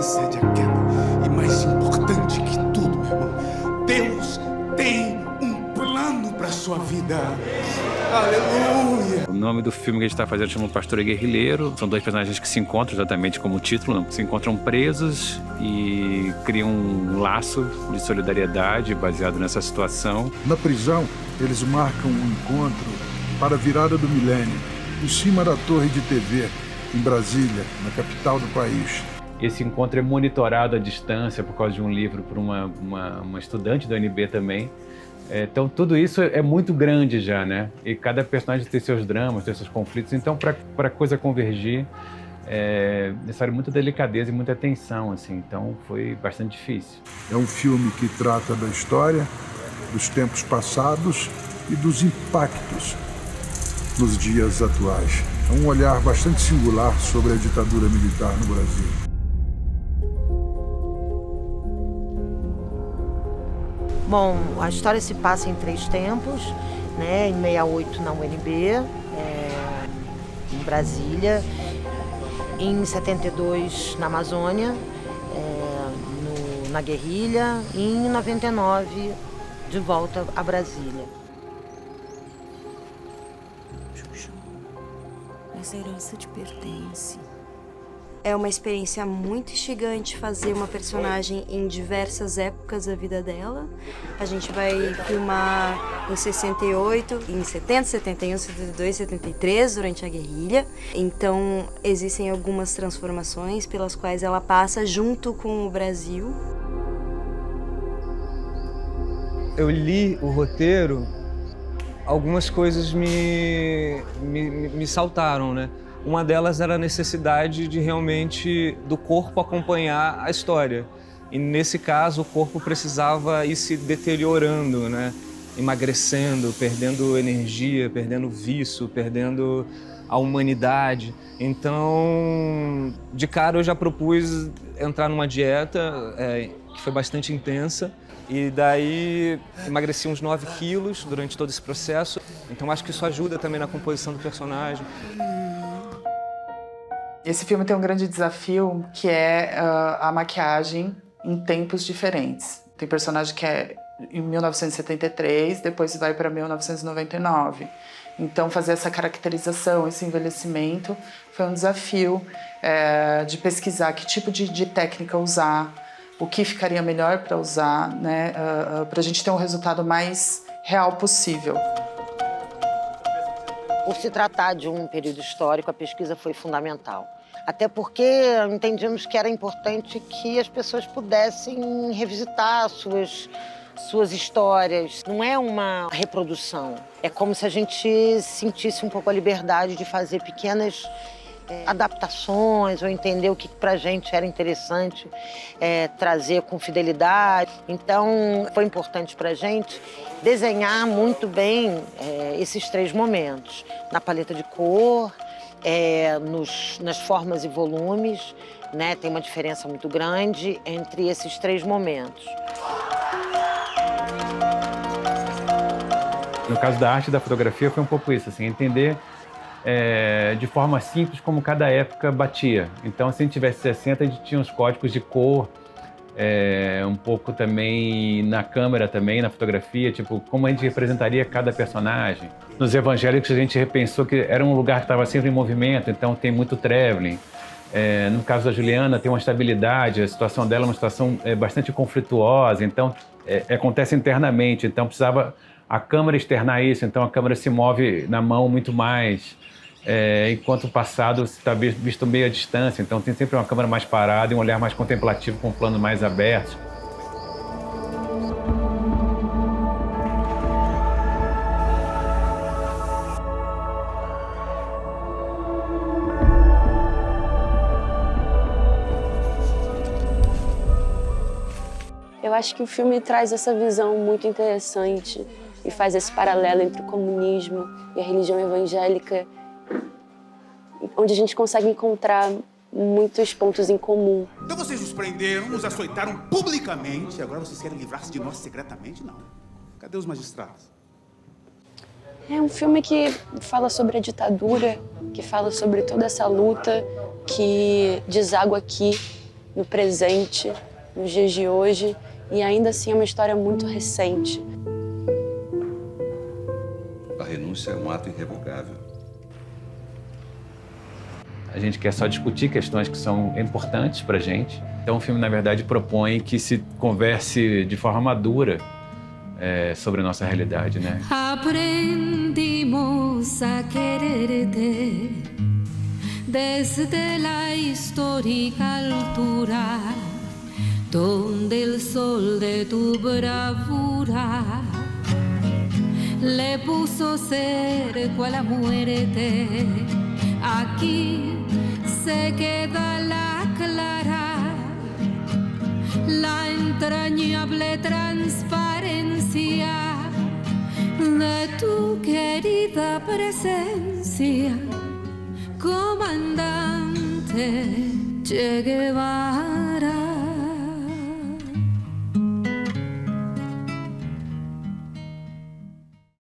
antecede a queda. E mais importante que tudo, meu irmão, Deus tem um plano para sua vida. Aleluia! O nome do filme que a gente está fazendo chama Pastor e Guerrilheiro. São dois personagens que se encontram, exatamente como o título, se encontram presos e criam um laço de solidariedade baseado nessa situação. Na prisão, eles marcam um encontro para a virada do milênio, em cima da torre de TV, em Brasília, na capital do país. Esse encontro é monitorado à distância por causa de um livro por uma estudante da UNB também. Então, tudo isso é muito grande já, né? E cada personagem tem seus dramas, tem seus conflitos. Então, para a coisa convergir, é necessário muita delicadeza e muita atenção, assim. Então, foi bastante difícil. É um filme que trata da história, dos tempos passados e dos impactos nos dias atuais. É um olhar bastante singular sobre a ditadura militar no Brasil. Bom, a história se passa em 3 tempos, né? Em 68 na UNB, em Brasília, em 72 na Amazônia, na guerrilha, e em 99 de volta a Brasília. Xuxa, essa herança te pertence. É uma experiência muito instigante fazer uma personagem em diversas épocas da vida dela. A gente vai filmar em 68, em 70, 71, 72, 73, durante a guerrilha. Então, existem algumas transformações pelas quais ela passa junto com o Brasil. Eu li o roteiro, algumas coisas me saltaram, né? Uma delas era a necessidade de realmente do corpo acompanhar a história. E nesse caso o corpo precisava ir se deteriorando, né? Emagrecendo, perdendo energia, perdendo vício, perdendo a humanidade. Então, de cara eu já propus entrar numa dieta que foi bastante intensa. E daí emagreci uns 9 quilos durante todo esse processo. Então acho que isso ajuda também na composição do personagem. Esse filme tem um grande desafio, que é a maquiagem em tempos diferentes. Tem personagem que é em 1973, depois vai para 1999. Então, fazer essa caracterização, esse envelhecimento, foi um desafio de pesquisar que tipo de técnica usar, o que ficaria melhor para usar, né, para a gente ter um resultado mais real possível. Por se tratar de um período histórico, a pesquisa foi fundamental. Até porque entendíamos que era importante que as pessoas pudessem revisitar suas histórias. Não é uma reprodução. É como se a gente sentisse um pouco a liberdade de fazer pequenas adaptações ou entender o que pra gente era interessante trazer com fidelidade. Então, foi importante pra gente desenhar muito bem esses 3 momentos. Na paleta de cor, nas formas e volumes, né? Tem uma diferença muito grande entre esses 3 momentos. No caso da arte e da fotografia foi um pouco isso, assim, entender de forma simples como cada época batia. Então, se a gente tivesse 60, a gente tinha os códigos de cor, um pouco também na câmera, também na fotografia, tipo, como a gente representaria cada personagem. Nos evangélicos, a gente repensou que era um lugar que estava sempre em movimento, então tem muito traveling. No caso da Juliana, tem uma estabilidade, a situação dela é uma situação bastante conflituosa, então acontece internamente, então precisava a câmera externar isso, então a câmera se move na mão muito mais. Enquanto o passado está visto meio à distância, então tem sempre uma câmera mais parada e um olhar mais contemplativo com um plano mais aberto. Eu acho que o filme traz essa visão muito interessante e faz esse paralelo entre o comunismo e a religião evangélica, onde a gente consegue encontrar muitos pontos em comum. Então vocês nos prenderam, nos açoitaram publicamente, agora vocês querem livrar-se de nós secretamente? Não. Cadê os magistrados? É um filme que fala sobre a ditadura, que fala sobre toda essa luta que deságua aqui no presente, nos dias de hoje, e ainda assim é uma história muito recente. A renúncia é um ato irrevogável. A gente quer só discutir questões que são importantes pra gente. Então o filme, na verdade, propõe que se converse de forma madura sobre a nossa realidade, né? Aprendimos a quererte desde la histórica altura, donde el sol de tu bravura le puso cerco a la muerte. Aquí se queda la clara, la entrañable transparencia de tu querida presencia, comandante Che Guevara.